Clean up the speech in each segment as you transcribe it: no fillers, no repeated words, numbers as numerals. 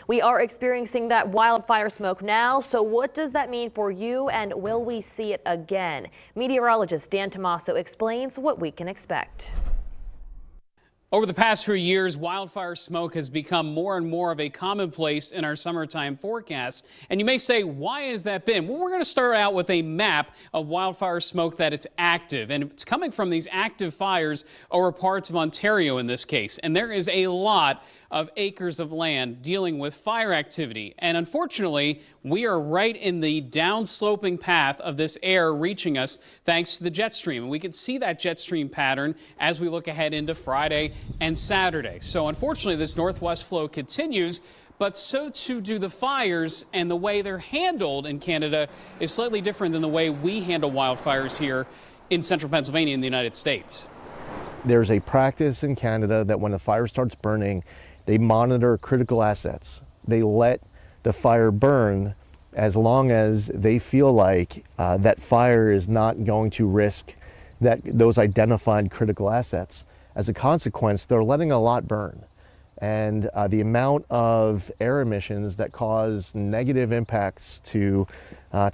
We are experiencing that wildfire smoke now, so what does that mean for you, and will we see it again? Meteorologist Dan Tomaso explains what we can expect. Over the past few years, wildfire smoke has become more and more of a commonplace in our summertime forecasts. And you may say, why has that been? Well, we're going to start out with a map of wildfire smoke that it's active. And it's coming from these active fires over parts of Ontario in this case. And there is a lot of acres of land dealing with fire activity. And unfortunately, we are right in the downsloping path of this air reaching us thanks to the jet stream. And we can see that jet stream pattern as we look ahead into Friday and Saturday. So unfortunately, this northwest flow continues, but so too do the fires, and the way they're handled in Canada is slightly different than the way we handle wildfires here in central Pennsylvania in the United States. There's a practice in Canada that when a fire starts burning, they monitor critical assets. They let the fire burn as long as they feel like that fire is not going to risk those identified critical assets. As a consequence, they're letting a lot burn. And the amount of air emissions that cause negative impacts to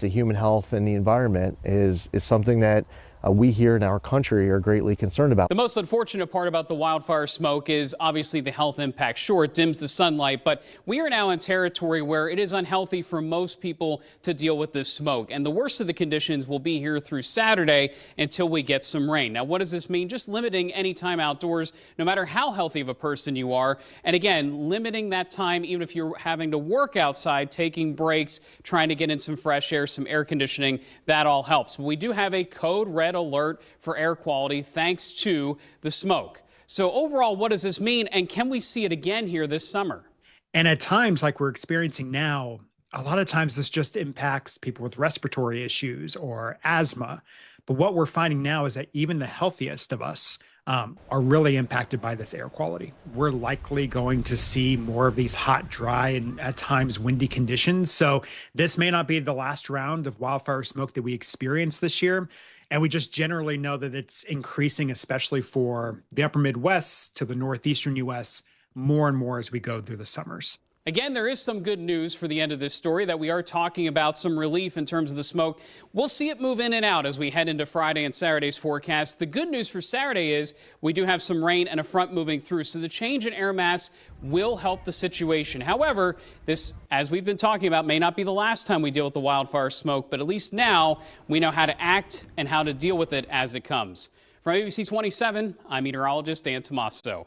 human health and the environment is something that we here in our country are greatly concerned about. The most unfortunate part about the wildfire smoke is obviously the health impact. Sure, it dims the sunlight, but we are now in territory where it is unhealthy for most people to deal with this smoke. And the worst of the conditions will be here through Saturday until we get some rain. Now, what does this mean? Just limiting any time outdoors, no matter how healthy of a person you are. And again, limiting that time, even if you're having to work outside, taking breaks, trying to get in some fresh air, some air conditioning, that all helps. But we do have a code red alert for air quality thanks to the smoke. So overall, what does this mean, and can we see it again here this summer? And at times like we're experiencing now, a lot of times this just impacts people with respiratory issues or asthma. But what we're finding now is that even the healthiest of us are really impacted by this air quality. We're likely going to see more of these hot, dry, and at times windy conditions. So this may not be the last round of wildfire smoke that we experience this year. And we just generally know that it's increasing, especially for the upper Midwest to the northeastern U.S., more and more as we go through the summers. Again, there is some good news for the end of this story that we are talking about some relief in terms of the smoke. We'll see it move in and out as we head into Friday and Saturday's forecast. The good news for Saturday is we do have some rain and a front moving through, so the change in air mass will help the situation. However, this, as we've been talking about, may not be the last time we deal with the wildfire smoke, but at least now we know how to act and how to deal with it as it comes. From ABC 27, I'm meteorologist Dan Tomaso.